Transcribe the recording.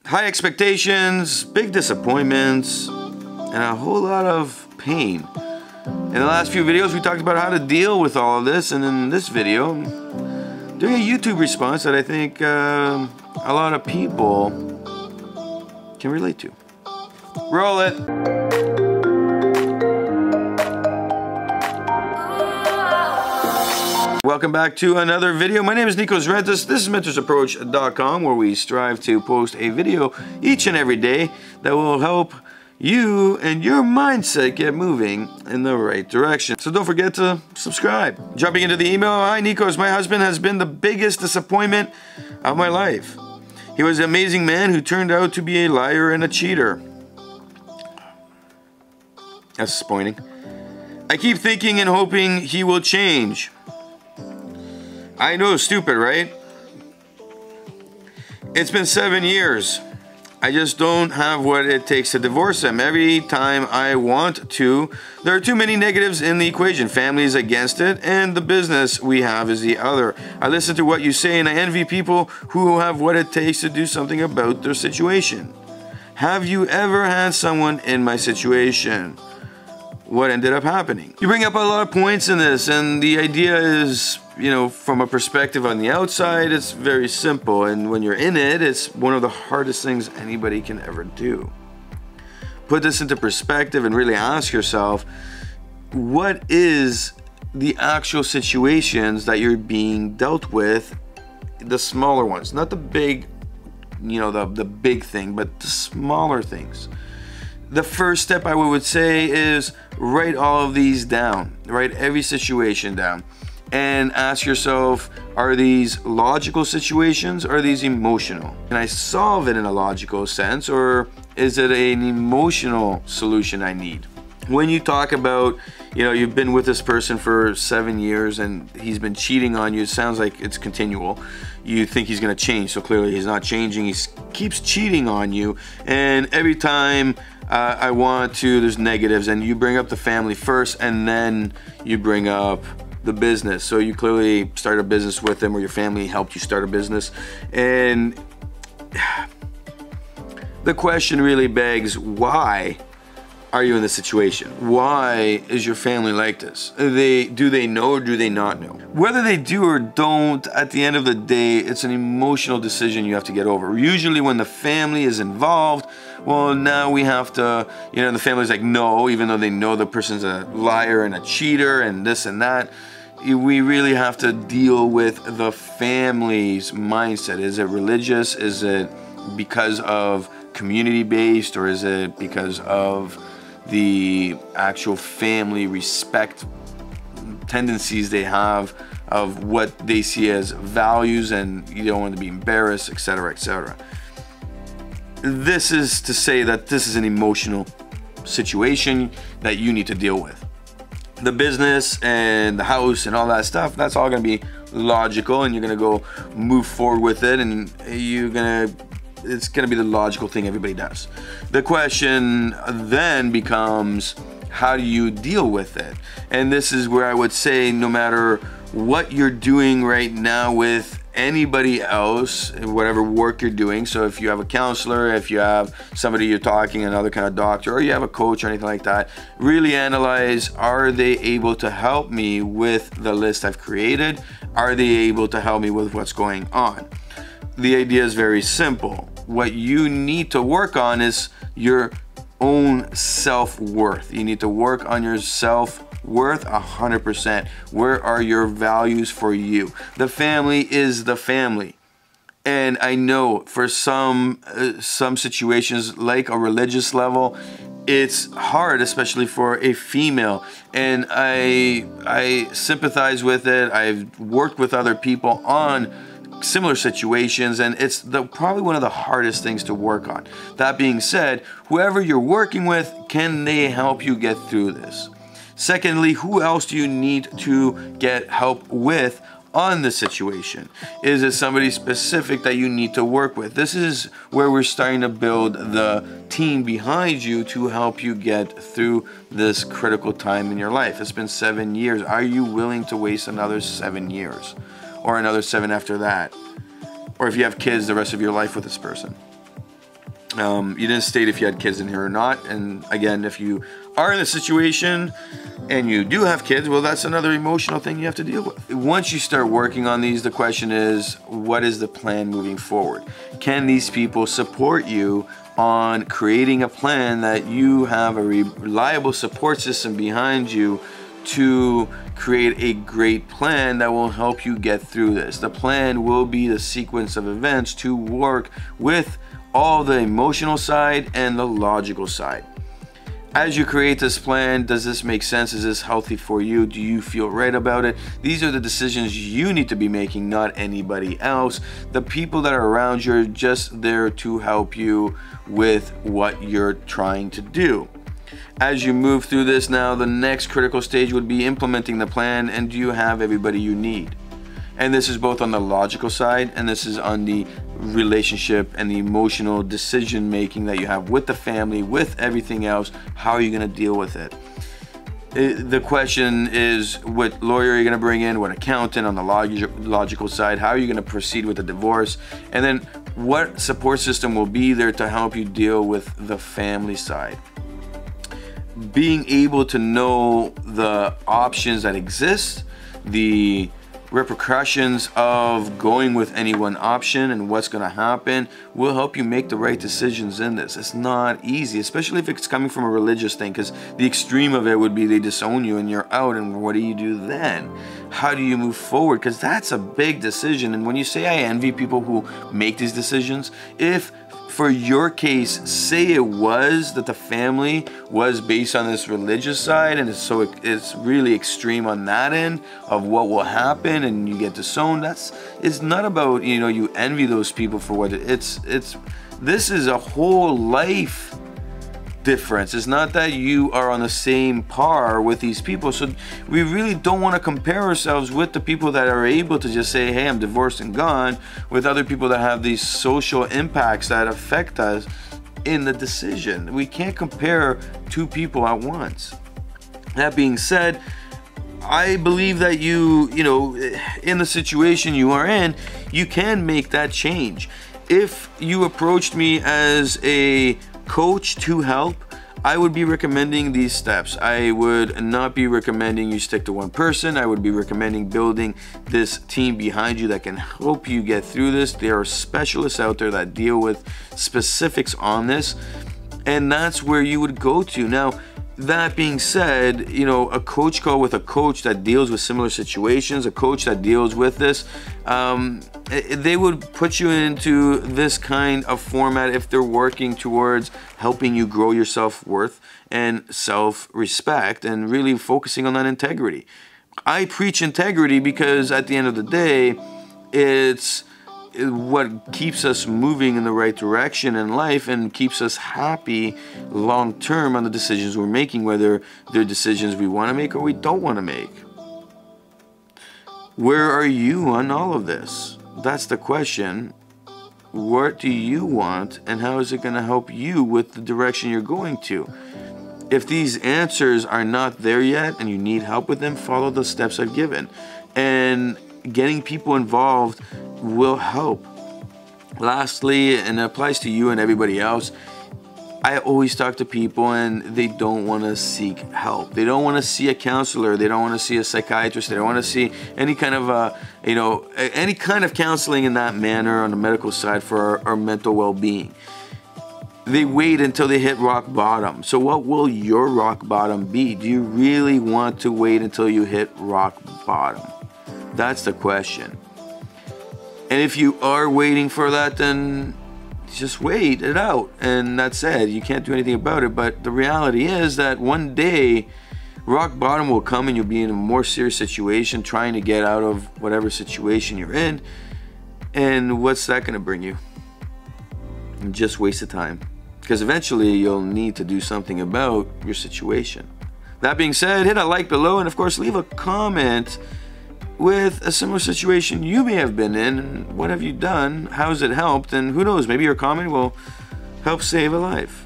high expectations, big disappointments, and a whole lot of pain. In the last few videos, we talked about how to deal with all of this, and in this video, I'm doing a YouTube response that I think a lot of people can relate to. Roll it! Welcome back to another video. My name is Nikos Rentas. This is mentorsapproach.com, where we strive to post a video each and every day that will help you and your mindset get moving in the right direction. So don't forget to subscribe. Jumping into the email. Hi Nikos, my husband has been the biggest disappointment of my life. He was an amazing man who turned out to be a liar and a cheater. That's disappointing. I keep thinking and hoping he will change. I know, stupid, right? It's been 7 years. I just don't have what it takes to divorce him. Every time I want to, there are too many negatives in the equation. Family is against it, and the business we have is the other. I listen to what you say, and I envy people who have what it takes to do something about their situation. Have you ever had someone in my situation? What ended up happening? You bring up a lot of points in this, and the idea is, you know, from a perspective on the outside, it's very simple, and when you're in it, it's one of the hardest things anybody can ever do. Put this into perspective and really ask yourself, what is the actual situations that you're being dealt with? The smaller ones, not the big, you know, the big thing, but the smaller things. The first step I would say is write all of these down. Write every situation down. And ask yourself, are these logical situations or are these emotional? Can I solve it in a logical sense, or is it an emotional solution I need? When you talk about, you know, you've been with this person for 7 years and he's been cheating on you, it sounds like it's continual. You think he's gonna change, so clearly he's not changing. He keeps cheating on you, and every time I want to, there's negatives, and you bring up the family first and then you bring up the business. So you clearly start a business with him, or your family helped you start a business, and the question really begs, why are you in this situation? Why is your family like this? Do they know or do they not know? Whether they do or don't, at the end of the day, it's an emotional decision you have to get over. Usually when the family is involved, well, now we have to, you know, the family's like, no, even though they know the person's a liar and a cheater and this and that. We really have to deal with the family's mindset. Is it religious? Is it because of community-based, or is it because of the actual family respect tendencies they have of what they see as values, and you don't want to be embarrassed, etc., etc. This is to say that this is an emotional situation that you need to deal with. The business and the house and all that stuff, that's all going to be logical, and you're going to go move forward with it, and it's going to be the logical thing everybody does. The question then becomes, how do you deal with it? And this is where I would say, no matter what you're doing right now with anybody else, whatever work you're doing, so if you have a counselor, if you have somebody you're talking, another kind of doctor, or you have a coach or anything like that, really analyze, are they able to help me with the list I've created? Are they able to help me with what's going on? The idea is very simple. What you need to work on is your own self-worth. You need to work on your self-worth 100%. Where are your values for you? The family is the family. And I know for some situations, like a religious level, it's hard, especially for a female. And I sympathize with it. I've worked with other people on similar situations, and it's probably one of the hardest things to work on. That being said, whoever you're working with, can they help you get through this? Secondly, who else do you need to get help with on the situation? Is it somebody specific that you need to work with? This is where we're starting to build the team behind you to help you get through this critical time in your life. It's been 7 years. Are you willing to waste another 7 years? Or another 7 after that? Or if you have kids, the rest of your life with this person? You didn't state if you had kids in here or not. And again, if you are in a situation and you do have kids, well, that's another emotional thing you have to deal with. Once you start working on these, the question is, what is the plan moving forward? Can these people support you on creating a plan that you have a reliable support system behind you to create a great plan that will help you get through this? The plan will be the sequence of events to work with all the emotional side and the logical side. As you create this plan, does this make sense? Is this healthy for you? Do you feel right about it? These are the decisions you need to be making, not anybody else. The people that are around you are just there to help you with what you're trying to do. As you move through this now, the next critical stage would be implementing the plan, and do you have everybody you need? And this is both on the logical side, and this is on the relationship and the emotional decision making that you have with the family, with everything else. How are you going to deal with it? The question is, what lawyer are you going to bring in? What accountant on the logical side? How are you going to proceed with the divorce? And then what support system will be there to help you deal with the family side? Being able to know the options that exist, the repercussions of going with any one option and what's going to happen will help you make the right decisions in this. It's not easy, especially if it's coming from a religious thing, because the extreme of it would be they disown you and you're out, and what do you do then? How do you move forward? Because that's a big decision. And when you say I envy people who make these decisions, if for your case, say it was that the family was based on this religious side, and so it's really extreme on that end of what will happen, and you get disowned. It's not about, you know, you envy those people for what it's. This is a whole life difference. It's not that you are on the same par with these people. So we really don't want to compare ourselves with the people that are able to just say, hey, I'm divorced and gone, with other people that have these social impacts that affect us in the decision. We can't compare two people at once. That being said, I believe that you know, in the situation you are in, you can make that change. If you approached me as a coach to help, I would be recommending these steps. I would not be recommending you stick to one person. I would be recommending building this team behind you that can help you get through this. There are specialists out there that deal with specifics on this, and that's where you would go to. Now, that being said, you know, a coach call with a coach that deals with similar situations, a coach that deals with this, they would put you into this kind of format if they're working towards helping you grow your self-worth and self-respect and really focusing on that integrity. I preach integrity because at the end of the day, it's what keeps us moving in the right direction in life and keeps us happy long term on the decisions we're making, whether they're decisions we want to make or we don't want to make. Where are you on all of this? That's the question. What do you want, and how is it going to help you with the direction you're going to? If these answers are not there yet and you need help with them, follow the steps I've given. And getting people involved will help. Lastly, and it applies to you and everybody else, I always talk to people and they don't want to seek help. They don't want to see a counselor. They don't want to see a psychiatrist. They don't want to see any kind of, any kind of counseling in that manner on the medical side for our mental well-being. They wait until they hit rock bottom. So what will your rock bottom be? Do you really want to wait until you hit rock bottom? That's the question. And if you are waiting for that, then just wait it out. And that's it. You can't do anything about it. But the reality is that one day, rock bottom will come and you'll be in a more serious situation, trying to get out of whatever situation you're in. And what's that going to bring you? Just waste of time. Because eventually you'll need to do something about your situation. That being said, hit a like below, and of course leave a comment with a similar situation you may have been in, and what have you done, how's it helped, and who knows, maybe your comment will help save a life.